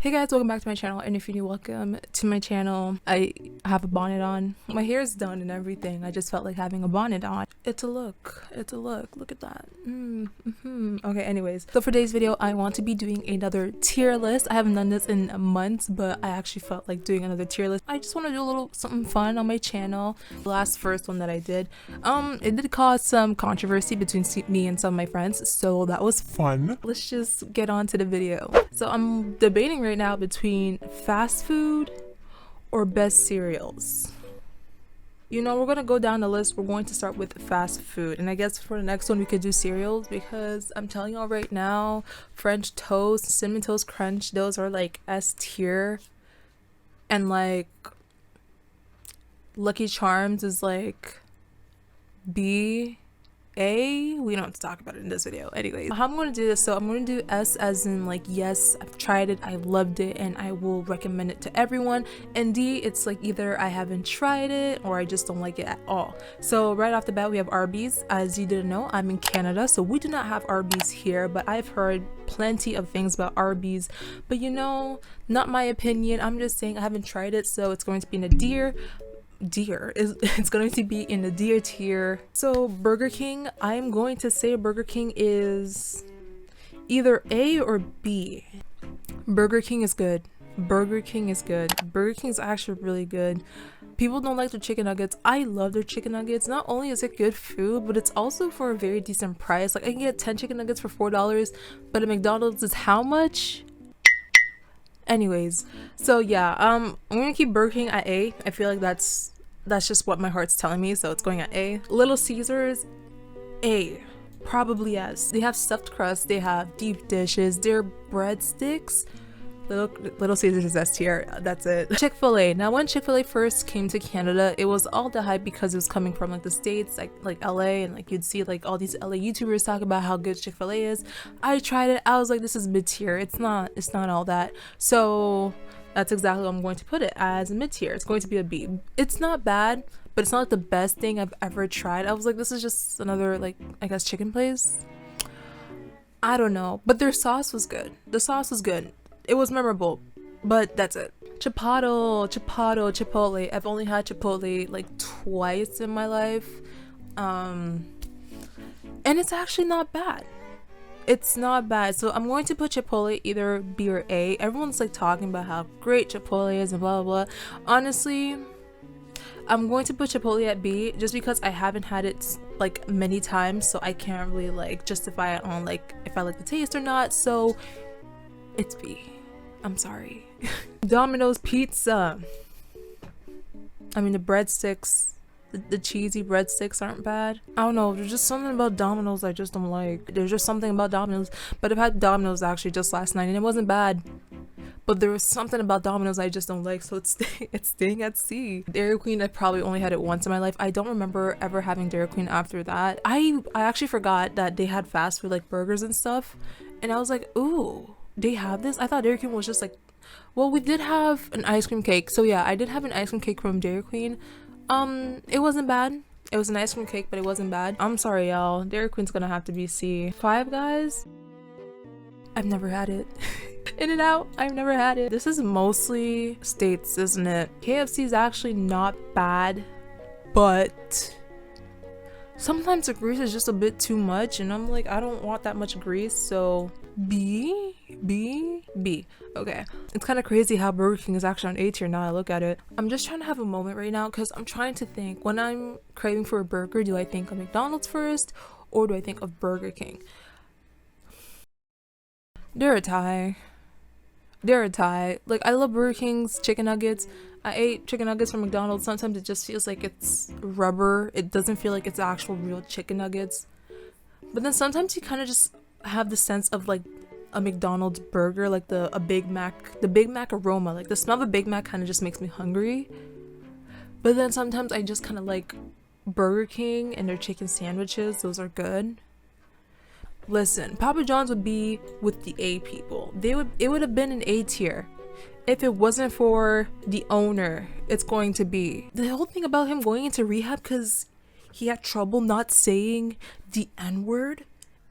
Hey guys, welcome back to my channel, and if you're new, welcome to my channel. I have a bonnet on. My hair is done and everything. I just felt like having a bonnet on. It's a look. Look at that. Okay, anyways, so for today's video, I want to be doing another tier list. I haven't done this in months, but I actually felt like doing another tier list. I just want to do a little something fun on my channel. The first one that I did, it did cause some controversy between me and some of my friends, so that was fun. Let's just get on to the video. So I'm debating right now between fast food or best cereals. You know, we're gonna go down the list. We're going to start with fast food, and I guess for the next one we could do cereals, because I'm telling y'all right now, French toast, cinnamon toast crunch, those are like S tier, and like Lucky Charms is like B. We don't have to talk about it in this video. Anyways, how I'm going to do this, so I'm going to do S as in like yes, I've tried it, I loved it, and I will recommend it to everyone, and D, it's like either I haven't tried it or I just don't like it at all. So right off the bat we have Arby's. As you didn't know, I'm in Canada, so we do not have Arby's here, but I've heard plenty of things about Arby's, but you know, not my opinion. I'm just saying I haven't tried it, so it's going to be in a it's going to be in the deer tier. So Burger King, I'm going to say Burger King is either A or B. Burger King is good. Burger King is actually really good. People don't like their chicken nuggets. I love their chicken nuggets. Not only is it good food, but it's also for a very decent price. Like I can get 10 chicken nuggets for $4, but at McDonald's is how much? Anyways, so yeah, I'm gonna keep Burger King at A. I feel like that's just what my heart's telling me, so it's going at A. Little Caesars, A. Probably S. They have stuffed crust, they have deep dishes, their breadsticks. Little Caesars is S tier. That's it. Chick-Fil-A. Now when Chick-Fil-A first came to Canada, it was all the hype because it was coming from like the States, like LA, and like you'd see like all these LA YouTubers talk about how good Chick-Fil-A is. I tried it, I was like, this is mid-tier. It's not all that. So that's exactly what I'm going to put it as, a mid-tier. It's going to be a B. It's not bad, but it's not like the best thing I've ever tried. I was like, this is just another, like, I guess chicken place. I don't know, but their sauce was good. The sauce was good. It was memorable, but that's it. Chipotle. I've only had Chipotle like twice in my life, and it's actually not bad. It's not bad. So I'm going to put Chipotle either B or A. Everyone's like talking about how great Chipotle is and blah blah blah. Honestly, I'm going to put Chipotle at B just because I haven't had it like many times, so I can't really like justify it on like if I like the taste or not. So it's B. I'm sorry. Domino's pizza. I mean, the breadsticks, the cheesy breadsticks aren't bad. I don't know, there's just something about Domino's I just don't like. There's just something about Domino's. But I've had Domino's actually just last night and it wasn't bad. But there was something about Domino's I just don't like, so it's staying at C. Dairy Queen, I probably only had it once in my life. I don't remember ever having Dairy Queen after that. I actually forgot that they had fast food like burgers and stuff. And I was like, ooh, they have this? I thought Dairy Queen was just like, well, we did have an ice cream cake. So yeah, I did have an ice cream cake from Dairy Queen. It wasn't bad. It was an ice cream cake, but it wasn't bad. I'm sorry, y'all. Dairy Queen's gonna have to be C. Five Guys? I've never had it. In-N-Out? I've never had it. This is mostly States, isn't it? KFC is actually not bad, but sometimes the grease is just a bit too much, and I'm like, I don't want that much grease, so B. Okay, it's kind of crazy how Burger King is actually on A tier now I look at it. I'm just trying to have a moment right now because I'm trying to think, when I'm craving for a burger, do I think of McDonald's first or do I think of Burger King? They're a tie. Like, I love Burger King's chicken nuggets. I ate chicken nuggets from McDonald's. Sometimes it just feels like it's rubber. It doesn't feel like it's actual real chicken nuggets. But then sometimes you kind of just have the sense of like a McDonald's burger, like a Big Mac, the Big Mac aroma. Like the smell of a Big Mac kind of just makes me hungry. But then sometimes I just kind of like Burger King and their chicken sandwiches. Those are good. Listen, Papa John's would be with the A people. It would have been an A tier. If it wasn't for the owner, it's going to be. The whole thing about him going into rehab because he had trouble not saying the N-word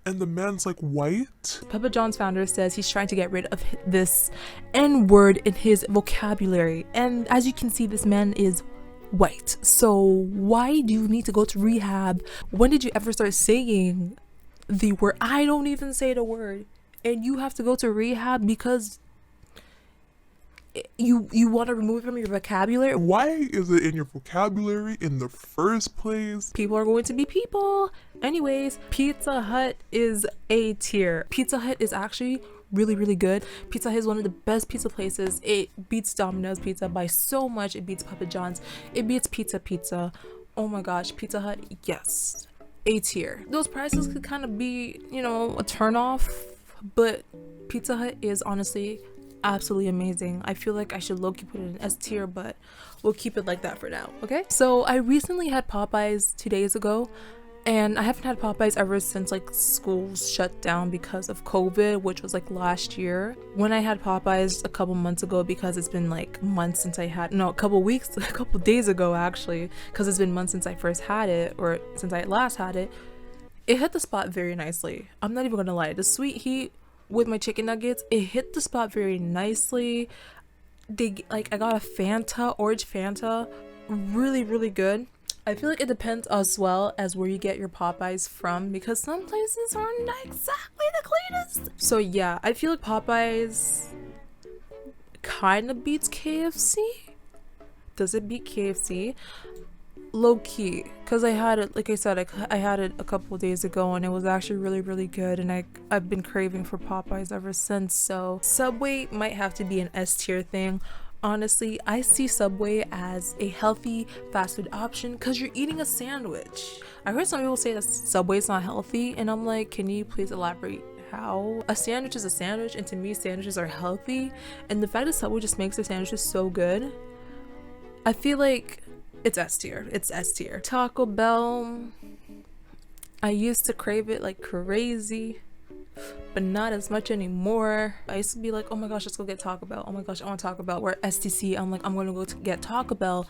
and the man's like white. Papa John's founder says he's trying to get rid of this N-word in his vocabulary. And as you can see, this man is white. So why do you need to go to rehab? When did you ever start saying the word? I don't even say the word. And you have to go to rehab because you want to remove it from your vocabulary? Why is it in your vocabulary in the first place? People are going to be people. Anyways, Pizza Hut is A tier. Pizza Hut is actually really, really good. Pizza Hut is one of the best pizza places. It beats Domino's Pizza by so much. It beats Papa John's. It beats Pizza. Oh my gosh, Pizza Hut, yes. A tier. Those prices could kind of be, you know, a turn off, but Pizza Hut is honestly absolutely amazing. I feel like I should low-key put it in S tier, but we'll keep it like that for now, okay? So I recently had Popeyes 2 days ago, and I haven't had Popeyes ever since like schools shut down because of COVID, which was like last year. When I had Popeyes a couple months ago, because it's been like months since I had, no, a couple days ago actually, because it's been months since I first had it, or since I last had it, it hit the spot very nicely. I'm not even gonna lie, the sweet heat with my chicken nuggets, it hit the spot very nicely. I got a Fanta, orange Fanta, really, really good. I feel like it depends as well as where you get your Popeyes from, because some places are not exactly the cleanest. So yeah, I feel like Popeyes kind of beats KFC. Does it beat KFC? Low key, because I had it, like I said, I had it a couple days ago, and it was actually really, really good, and I've been craving for Popeyes ever since. So Subway might have to be an S tier thing. Honestly, I see Subway as a healthy fast food option because you're eating a sandwich. I heard some people say that Subway's not healthy, and I'm like, can you please elaborate? How a sandwich is a sandwich, and to me sandwiches are healthy, and the fact that Subway just makes their sandwiches so good, I feel like it's S tier. It's S tier. Taco Bell, I used to crave it like crazy, but not as much anymore. I used to be like, oh my gosh, let's go get Taco Bell. Oh my gosh, I want Taco Bell. We're at STC, I'm like, I'm gonna go get Taco Bell.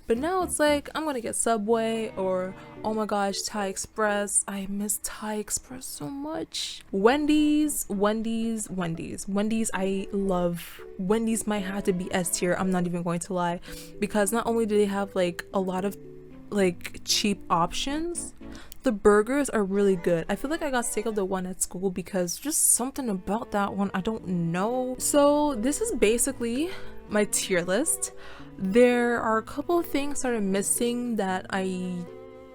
But now it's like, I'm gonna get Subway, or oh my gosh, Thai Express. I miss Thai Express so much. Wendy's, I love. Wendy's might have to be S tier, I'm not even going to lie, because not only do they have like a lot of like cheap options, the burgers are really good. I feel like I got sick of the one at school because just something about that one, I don't know. So this is basically my tier list. There are a couple of things that are missing that I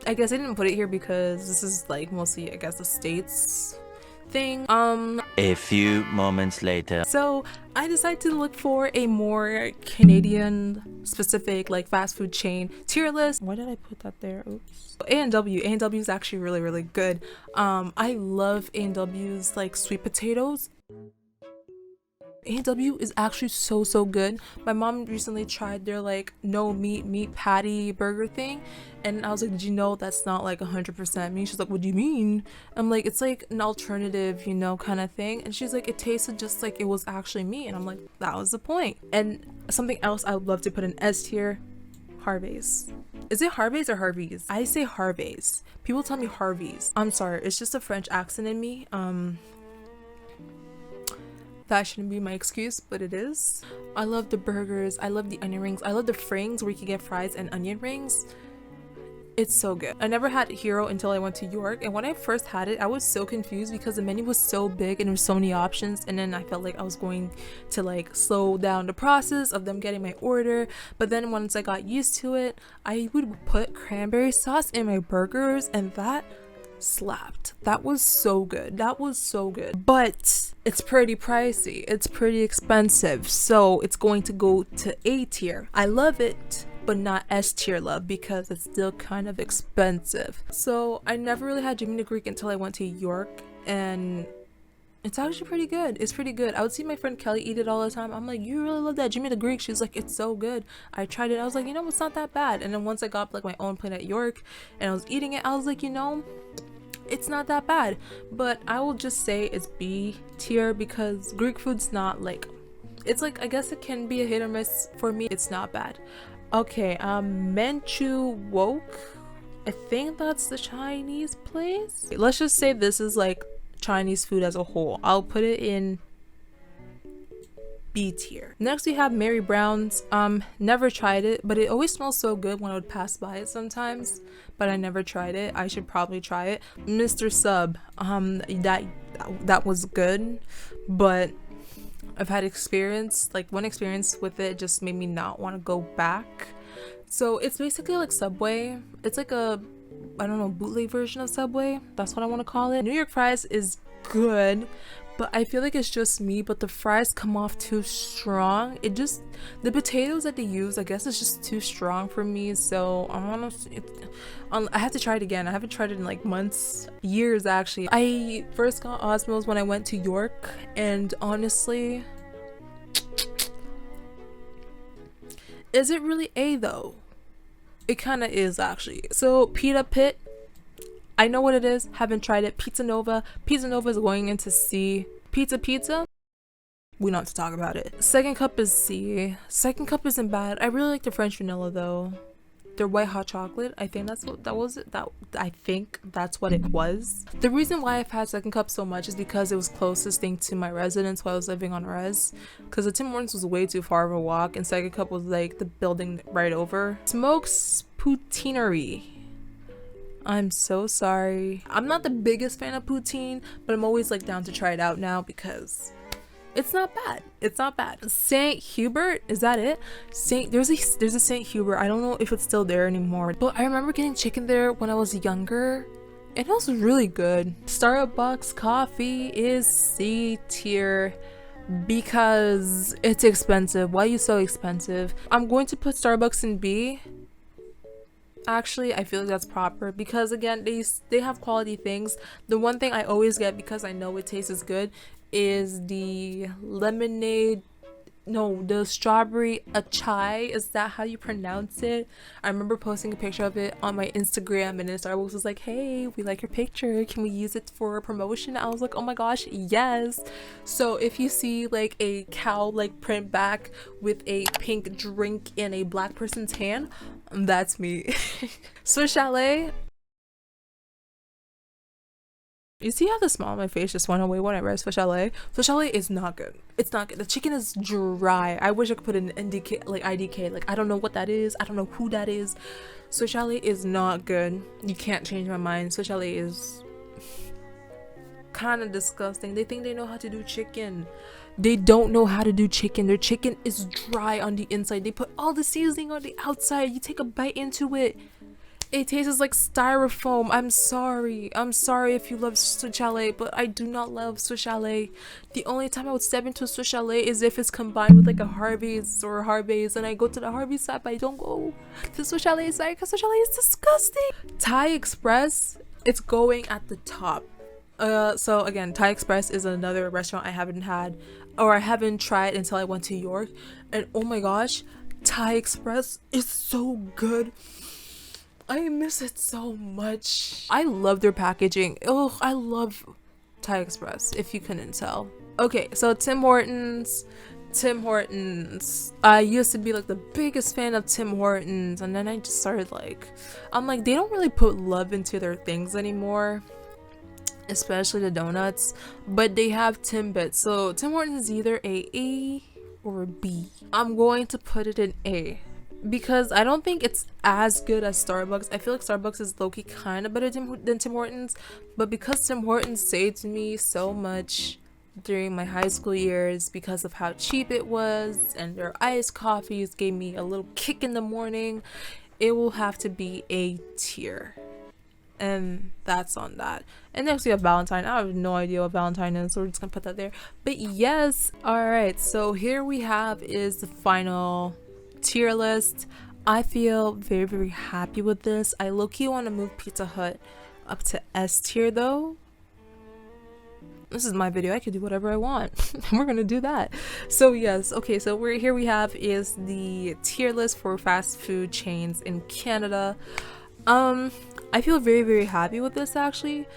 guess I didn't put it here because this is like mostly, I guess, the States thing. A few moments later. So I decided to look for a more Canadian specific like fast food chain tier list. Why did I put that there? Oops. A&W is actually really, really good. I love A&W's like sweet potatoes. A&W is actually so good. My mom recently tried their like no meat patty burger thing, and I was like, did you know that's not like 100% meat? She's like, what do you mean? I'm like, it's like an alternative, you know, kind of thing. And she's like, it tasted just like it was actually meat. And I'm like, that was the point. And something else I would love to put in S tier, Harvey's. Is it Harvey's or Harvey's? I say Harvey's. People tell me Harvey's. I'm sorry, it's just a French accent in me. That shouldn't be my excuse, but it is. I love the burgers, I love the onion rings, I love the frings where you can get fries and onion rings. It's so good. I never had Hero until I went to York, and when I first had it, I was so confused because the menu was so big and there were so many options, and then I felt like I was going to like slow down the process of them getting my order. But then once I got used to it, I would put cranberry sauce in my burgers, and that slapped. That was so good. But it's pretty pricey, it's pretty expensive, so it's going to go to A tier. I love it, but not S tier love, because it's still kind of expensive. So I never really had Jimmy the Greek until I went to York, and it's actually pretty good. It's pretty good. I would see my friend Kelly eat it all the time. I'm like, you really love that Jimmy the Greek? She's like, it's so good. I tried it, I was like, you know, it's not that bad. And then once I got like my own plate at York and I was eating it, I was like, you know, it's not that bad. But I will just say it's B tier because Greek food's not like, it's like, I guess it can be a hit or miss. For me, it's not bad. Okay, Manchu Woke, I think that's the Chinese place. Let's just say this is like Chinese food as a whole. I'll put it in B tier. Next we have Mary Brown's. Never tried it, but it always smells so good when I would pass by it sometimes, but I never tried it. I should probably try it. Mr. Sub, that was good, but I've had experience, like one experience with it just made me not want to go back. So it's basically like Subway. It's like a, I don't know, bootleg version of Subway. That's what I want to call it. New York fries is good, but I feel like it's just me, but the fries come off too strong. It just, the potatoes that they use, I guess it's just too strong for me. So I have to try it again. I haven't tried it in like months, years actually. I first got Osmow's when I went to York, and honestly, is it really A though? It kind of is actually. So Pita Pit, I know what it is, haven't tried it. Pizza Nova is going into C. Pizza, we don't have to talk about it. Second Cup is C. Second Cup isn't bad. I really like the French vanilla though. Their white hot chocolate, I think that's what that was. I think that's what it was. The reason why I've had Second Cup so much is because it was closest thing to my residence while I was living on res. Because the Tim Hortons was way too far of a walk, and Second Cup was like the building right over. Smoke's Poutineery. I'm so sorry. I'm not the biggest fan of poutine, but I'm always like down to try it out now because it's not bad. It's not bad. St. Hubert, is that it? There's a St. Hubert. I don't know if it's still there anymore, but I remember getting chicken there when I was younger, and it was really good. Starbucks coffee is C tier because it's expensive. Why are you so expensive? I'm going to put Starbucks in B. Actually, I feel like that's proper because again, they have quality things. The one thing I always get because I know it tastes good is the lemonade, no, the strawberry achai. Is that how you pronounce it? I remember posting a picture of it on my Instagram, and then Starbucks was like, hey, we like your picture, can we use it for a promotion? I was like, oh my gosh, yes. So if you see like a cow like print back with a pink drink in a black person's hand, that's me. Swiss Chalet, you see how the smile on my face just went away when I read Swiss Chalet? Swiss Chalet is not good. It's not good. The chicken is dry. I wish I could put an IDK, like IDK. Like, I don't know what that is. I don't know who that is. Swiss Chalet is not good. You can't change my mind. Swiss Chalet is kind of disgusting. They think they know how to do chicken. They don't know how to do chicken. Their chicken is dry on the inside. They put all the seasoning on the outside. You take a bite into it, it tastes like styrofoam. I'm sorry if you love Swiss Chalet, but I do not love Swiss Chalet. The only time I would step into a Swiss Chalet is if it's combined with like a Harvey's or Harvey's, and I go to the Harvey's side, but I don't go to the Swiss Chalet side because Swiss Chalet is disgusting. Thai Express, it's going at the top. So again, Thai Express is another restaurant I haven't had, or I haven't tried until I went to York, and oh my gosh, Thai Express is so good. I miss it so much. I love their packaging. Oh, I love Thai Express, if you couldn't tell. Okay, so Tim Hortons. I used to be like the biggest fan of Tim Hortons, and then I just started like, I'm like, they don't really put love into their things anymore, especially the donuts, but they have Timbits. So Tim Hortons is either A or a B. I'm going to put it in A because I don't think it's as good as Starbucks. I feel like Starbucks is low-key kind of better than Tim Hortons, but because Tim Hortons saved me so much during my high school years because of how cheap it was, and their iced coffees gave me a little kick in the morning, it will have to be A tier. And that's on that. And next we have Valentine. I have no idea what Valentine is, so we're just gonna put that there. But yes, all right, so here we have is the final tier list. I feel very, very happy with this. I low-key want to move Pizza Hut up to S tier though. This is my video, I could do whatever I want. We're gonna do that. So yes, okay, so we have is the tier list for fast food chains in Canada. I feel very, very happy with this actually.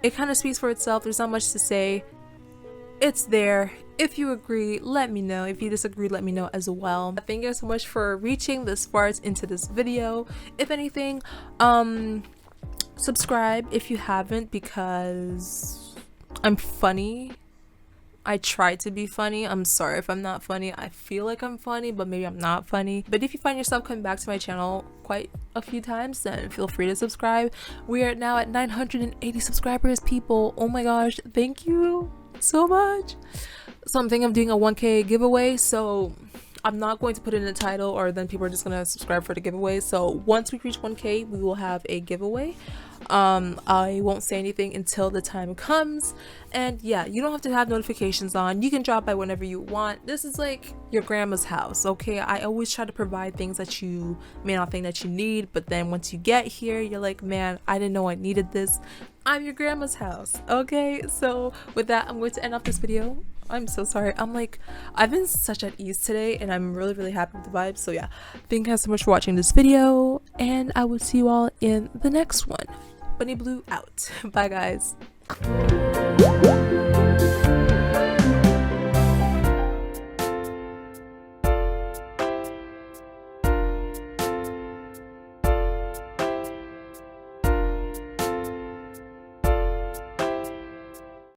It kind of speaks for itself. There's not much to say. It's there. If you agree, let me know. If you disagree, let me know as well. Thank you so much for reaching this far into this video. If anything, Subscribe if you haven't, because I'm funny. I try to be funny. I'm sorry if I'm not funny. I feel like I'm funny, but maybe I'm not funny. But if you find yourself coming back to my channel quite a few times, then feel free to subscribe. We are now at 980 subscribers, people. Oh my gosh, thank you so much. So I'm thinking of doing a 1K giveaway, so I'm not going to put it in the title, or then people are just gonna subscribe for the giveaway. So once we reach 1K, we will have a giveaway. I won't say anything until the time comes, and yeah, you don't have to have notifications on. You can drop by whenever you want. This is like your grandma's house, okay? I always try to provide things that you may not think that you need, but then once you get here, you're like, man, I didn't know I needed this. I'm your grandma's house, okay? So with that, I'm going to end off this video. I'm so sorry. I've been such at ease today, and I'm really happy with the vibes. So yeah, thank you guys so much for watching this video, and I will see you all in the next one. Bunny Blue out. Bye guys.